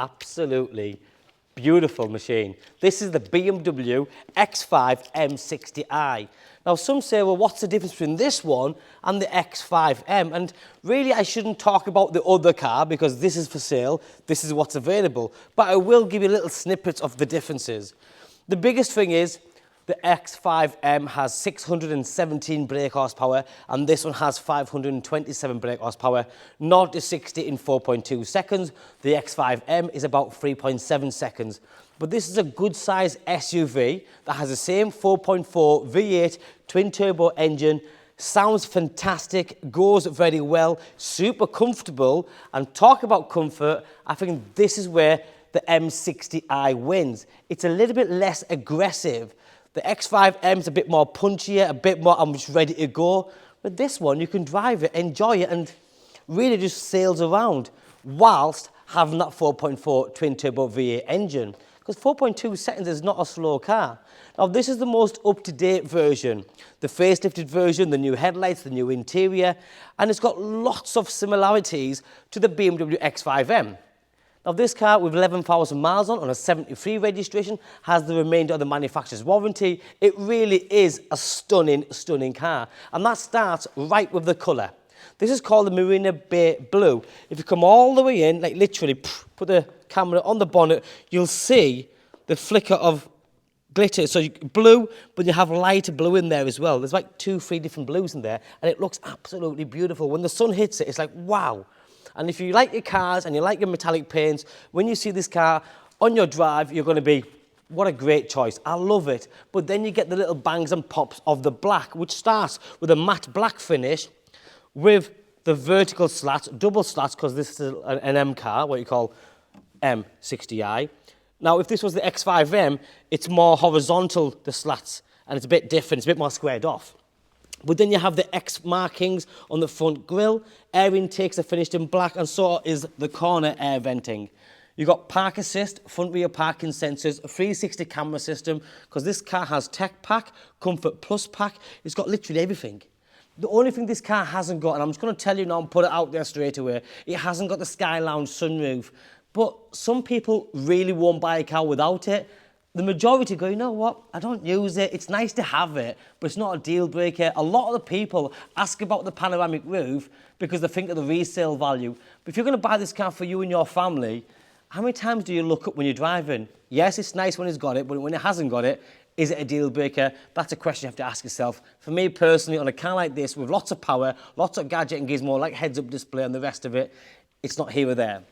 absolutely beautiful machine. This is the BMW X5 M60i. Now some say, well, what's the difference between this one and the X5M? And really I shouldn't talk about the other car because this is for sale, this is what's available, but I will give you little snippets of the differences. The biggest thing is the X5M has 617 brake horsepower and this one has 527 brake horsepower, 0 to 60 in 4.2 seconds. The X5M is about 3.7 seconds. But this is a good size SUV that has the same 4.4 V8 twin turbo engine, sounds fantastic, goes very well, super comfortable. And talk about comfort, I think this is where the M60i wins. It's a little bit less aggressive. The X5M is a bit more punchier, a bit more, I'm just ready to go. But this one, you can drive it, enjoy it, and really just sails around whilst having that 4.4 twin turbo V8 engine. Because 4.2 seconds is not a slow car. Now, this is the most up-to-date version. The facelifted version, the new headlights, the new interior, and it's got lots of similarities to the BMW X5M. Now, this car with 11,000 miles on a 73 registration has the remainder of the manufacturer's warranty. It really is a stunning, stunning car. And that starts right with the colour. This is called the Marina Bay Blue. If you come all the way in, like literally put the camera on the bonnet, you'll see the flicker of glitter. So blue, but you have lighter blue in there as well. There's like 2-3 different blues in there, and it looks absolutely beautiful. When the sun hits it, it's like, wow. And if you like your cars and you like your metallic paints, when you see this car on your drive, you're going to be, what a great choice. I love it. But then you get the little bangs and pops of the black, which starts with a matte black finish with the vertical slats, double slats, because this is an M car, what you call M60i. Now, if this was the X5M, it's more horizontal, the slats, and it's a bit different, it's a bit more squared off. But then you have the X markings on the front grille, air intakes are finished in black, and so is the corner air venting. You've got park assist, front rear parking sensors, a 360 camera system, because this car has Tech Pack, Comfort Plus Pack, it's got literally everything. The only thing this car hasn't got, and I'm just going to tell you now and put it out there straight away, it hasn't got the Sky Lounge sunroof. But some people really won't buy a car without it. The majority go, you know what, I don't use it, it's nice to have it, but it's not a deal breaker. A lot of the people ask about the panoramic roof because they think of the resale value. But if you're going to buy this car for you and your family, how many times do you look up when you're driving? Yes, it's nice when it's got it, but when it hasn't got it, is it a deal breaker? That's a question you have to ask yourself. For me personally, on a car like this, with lots of power, lots of gadget and gizmo, like heads-up display and the rest of it, it's not here or there.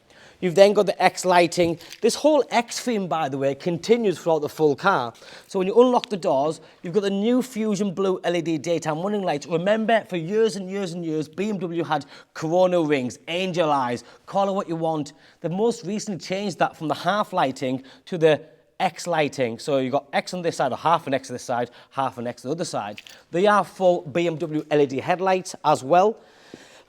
You've then got the X lighting. This whole X theme, by the way, continues throughout the full car. So when you unlock the doors, you've got the new Fusion Blue LED daytime running lights. Remember, for years and years and years, BMW had Corona rings, angel eyes, call it what you want. They've most recently changed that from the half lighting to the X lighting. So you've got X on this side, or half an X on this side, half an X on the other side. They are full BMW LED headlights as well.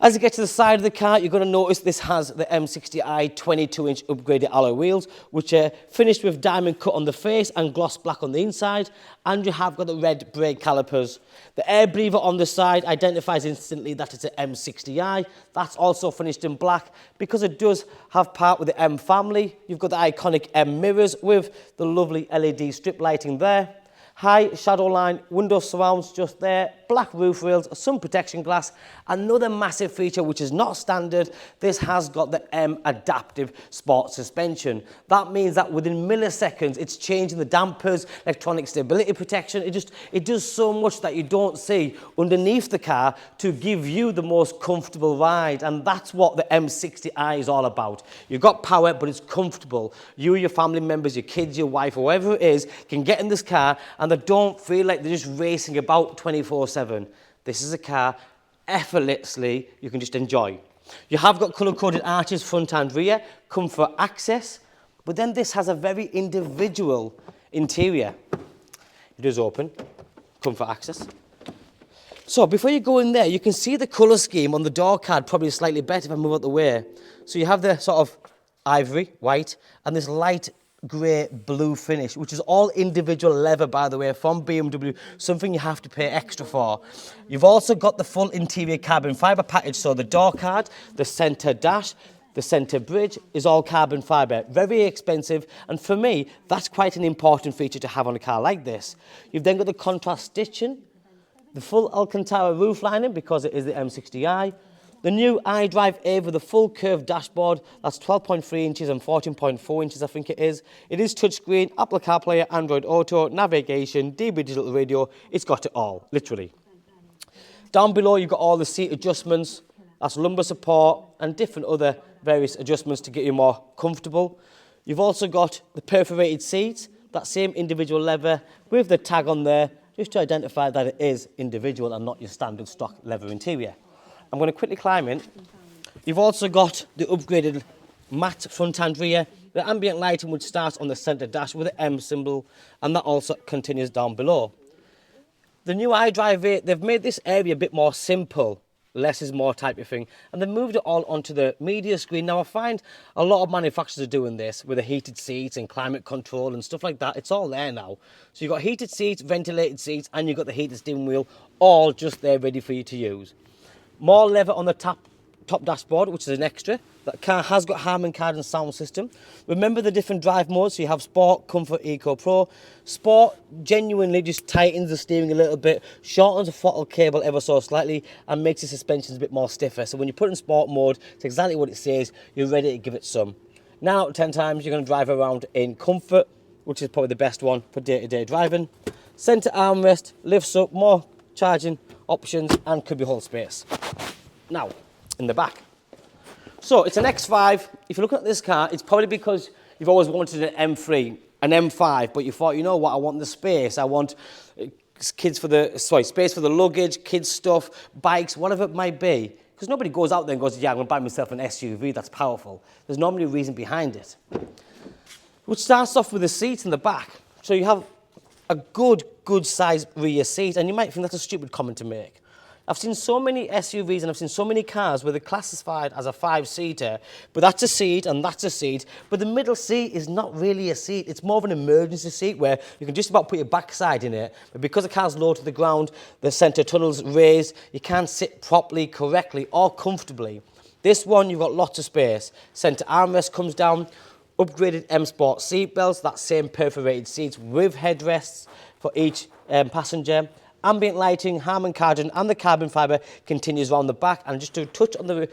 As you get to the side of the car, you're going to notice this has the M60i 22-inch upgraded alloy wheels, which are finished with diamond cut on the face and gloss black on the inside. And you have got the red brake calipers. The air breather on the side identifies instantly that it's an M60i. That's also finished in black because it does have part with the M family. You've got the iconic M mirrors with the lovely LED strip lighting there. High Shadowline, window surrounds just there, black roof rails, sun protection glass. Another massive feature which is not standard, this has got the M adaptive sport suspension. That means that within milliseconds it's changing the dampers, electronic stability protection. It does so much that you don't see underneath the car to give you the most comfortable ride, and that's what the M60i is all about. You've got power, but it's comfortable. You, your family members, your kids, your wife, whoever it is, can get in this car and they don't feel like they're just racing about 24/7. This is a car effortlessly you can just enjoy. You have got colour-coded arches front and rear, comfort access, but then this has a very individual interior. It is open, comfort access. So before you go in there, you can see the colour scheme on the door card probably slightly better if I move out the way. So you have the sort of ivory white and this light grey blue finish, which is all individual leather, by the way, from BMW, something you have to pay extra for. You've also got the full interior carbon fibre package, so the door card, the centre dash, The centre bridge is all carbon fibre, very expensive, and for me, that's quite an important feature to have on a car like this. You've then got the contrast stitching, the full Alcantara roof lining because it is the M60i, the new iDrive A with the full curved dashboard, that's 12.3 inches and 14.4 inches I think it is. It is touchscreen, Apple CarPlay, Android Auto, navigation, DB digital radio, it's got it all, literally. Down below you've got all the seat adjustments, that's lumbar support and different other various adjustments to get you more comfortable. You've also got the perforated seats, that same individual leather with the tag on there, just to identify that it is individual and not your standard stock leather interior. I'm going to quickly climb in. You've also got the upgraded matte front and rear. The ambient lighting would start on the centre dash with the M symbol, and that also continues down below. The new iDrive 8, they've made this area a bit more simple. Less is more type of thing, and they moved it all onto the media screen. Now I find a lot of manufacturers are doing this with the heated seats and climate control and stuff like that. It's all there now. So you've got heated seats, ventilated seats, and you've got the heated steering wheel, all just there ready for you to use. More leather on the top dashboard, which is an extra. That car has got Harman Kardon sound system. Remember the different drive modes, so you have Sport, Comfort, Eco, Pro. Sport genuinely just tightens the steering a little bit, shortens the throttle cable ever so slightly, and makes the suspensions a bit more stiffer. So when you put it in Sport mode, it's exactly what it says, you're ready to give it some. 9 out of 10 times you're going to drive around in Comfort, which is probably the best one for day-to-day driving. Centre armrest lifts up, more charging options, and could be hold space. Now, in the back. So it's an X5. If you look at this car, it's probably because you've always wanted an M3, an M5, but you thought, you know what, I want the space. I want space for the luggage, kids stuff, bikes, whatever it might be. Because nobody goes out there and goes, yeah, I'm going to buy myself an SUV that's powerful. There's normally a reason behind it. Which starts off with the seats in the back. So you have a good size rear seat, and you might think that's a stupid comment to make. I've seen so many SUVs and I've seen so many cars where they're classified as a 5-seater, but that's a seat and that's a seat. But the middle seat is not really a seat. It's more of an emergency seat where you can just about put your backside in it. But because the car's low to the ground, the centre tunnel's raised, you can't sit properly, correctly or comfortably. This one, you've got lots of space. Centre armrest comes down, upgraded M Sport seat belts, that same perforated seats with headrests for each passenger. Ambient lighting, Harman Kardon and the carbon fibre continues around the back. And just to touch on the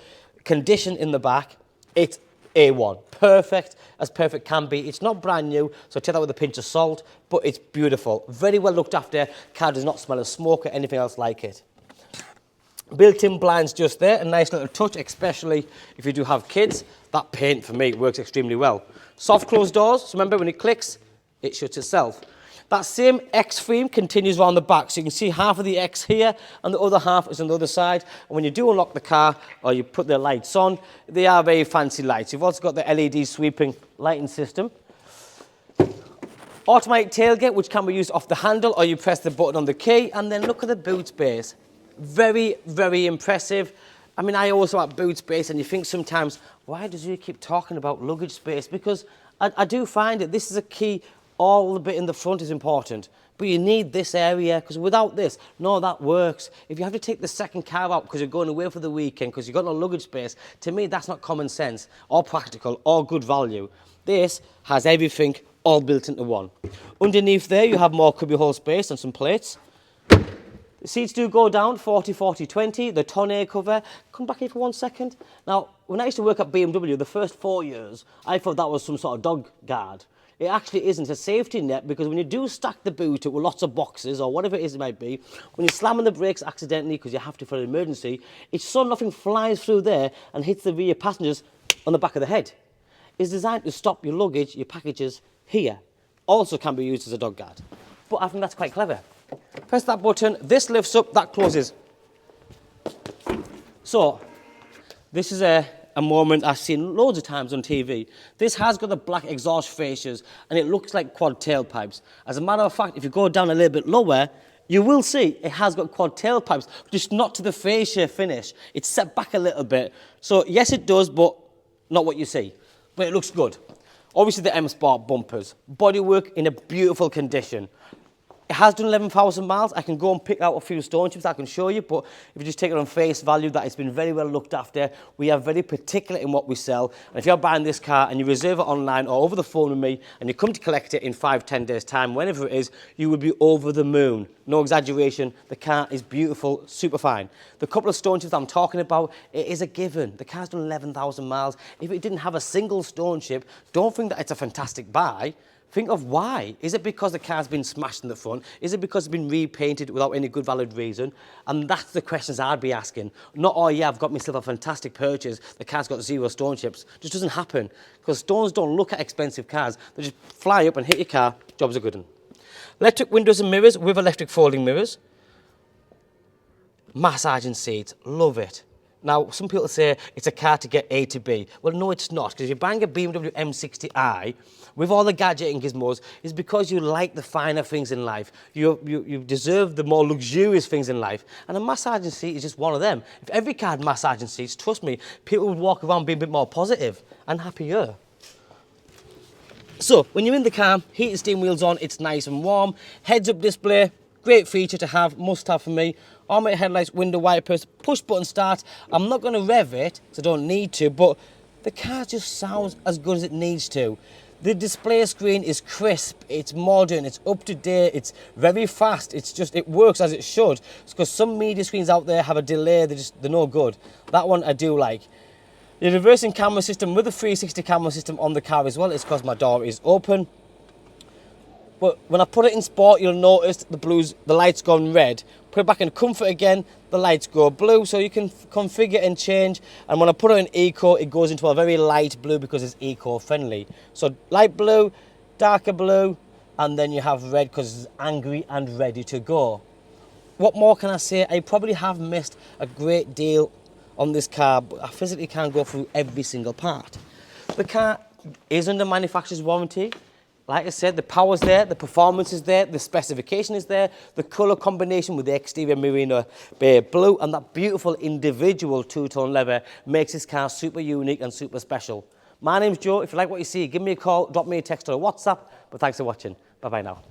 condition in the back, it's A1. Perfect as perfect can be. It's not brand new, so take that with a pinch of salt, but it's beautiful. Very well looked after. Car does not smell of smoke or anything else like it. Built-in blinds just there, a nice little touch, especially if you do have kids. That paint, for me, works extremely well. Soft closed doors, so remember when it clicks, it shuts itself. That same X frame continues around the back, so you can see half of the X here and the other half is on the other side. And when you do unlock the car or you put the lights on, they are very fancy lights. You've also got the LED sweeping lighting system. Automatic tailgate, which can be used off the handle or you press the button on the key. And then look at the boot space. Very, very impressive. I mean, I also have boot space, and you think sometimes, why does he keep talking about luggage space? Because I do find it, this is a key. All the bit in the front is important, but you need this area, because without this, none of that works. If you have to take the second car out because you're going away for the weekend, because you've got no luggage space, to me, that's not common sense, or practical, or good value. This has everything all built into one. Underneath there, you have more cubbyhole space and some plates. The seats do go down, 40, 40, 20, the tonneau cover. Come back here for 1 second. Now, when I used to work at BMW, the first 4 years, I thought that was some sort of dog guard. It actually isn't a safety net, because when you do stack the boot with lots of boxes or whatever it is it might be, when you slam on the brakes accidentally because you have to for an emergency, it's so nothing flies through there and hits the rear passengers on the back of the head. It's designed to stop your luggage, your packages here. Also can be used as a dog guard. But I think that's quite clever. Press that button, this lifts up, that closes. So, this is a moment I've seen loads of times on TV. This has got the black exhaust fascias and it looks like quad tailpipes. As a matter of fact, if you go down a little bit lower, you will see it has got quad tailpipes, just not to the fascia finish. It's set back a little bit. So yes, it does, but not what you see. But it looks good. Obviously the M Sport bumpers. Bodywork in a beautiful condition. It has done 11,000 miles. I can go and pick out a few stone chips I can show you, but if you just take it on face value that it's been very well looked after, we are very particular in what we sell. And if you're buying this car and you reserve it online or over the phone with me and you come to collect it in 5-10 days time, whenever it is, you will be over the moon. No exaggeration, the car is beautiful, super fine. The couple of stone chips I'm talking about, it is a given. The car's done 11,000 miles. If it didn't have a single stone chip, don't think that it's a fantastic buy. Think of why. Is it because the car's been smashed in the front? Is it because it's been repainted without any good valid reason? And that's the questions I'd be asking. Not, oh yeah, I've got myself a fantastic purchase, the car's got 0 stone chips. It just doesn't happen. Because stones don't look at expensive cars. They just fly up and hit your car, job's a good one. Electric windows and mirrors with electric folding mirrors. Massaging seats, love it. Now, some people say it's a car to get A to B. Well, no, it's not, because if you're buying a BMW M60i with all the gadget and gizmos, it's because you like the finer things in life. You deserve the more luxurious things in life. And a massaging seat is just one of them. If every car had massaging seats, trust me, people would walk around being a bit more positive and happier. So, when you're in the car, heated steering wheels on, it's nice and warm. Heads-up display, great feature to have, must have for me. Automatic headlights, window wipers, push button start. I'm not going to rev it, so I don't need to, but the car just sounds as good as it needs to. The display screen is crisp, it's modern, it's up to date, it's very fast, it works as it should. It's because some media screens out there have a delay, they're no good. That one I do like. The reversing camera system with a 360 camera system on the car as well, it's because my door is open. But when I put it in sport, you'll notice the light's gone red. Put it back in comfort again, the lights go blue, so you can configure and change. And when I put it in eco, it goes into a very light blue because it's eco-friendly. So light blue, darker blue, and then you have red because it's angry and ready to go. What more can I say? I probably have missed a great deal on this car, but I physically can't go through every single part. The car is under manufacturer's warranty. Like I said, the power's there, the performance is there, the specification is there, the colour combination with the exterior Marina Bay Blue and that beautiful individual two-tone leather makes this car super unique and super special. My name's Joe. If you like what you see, give me a call, drop me a text or a WhatsApp. But thanks for watching. Bye-bye now.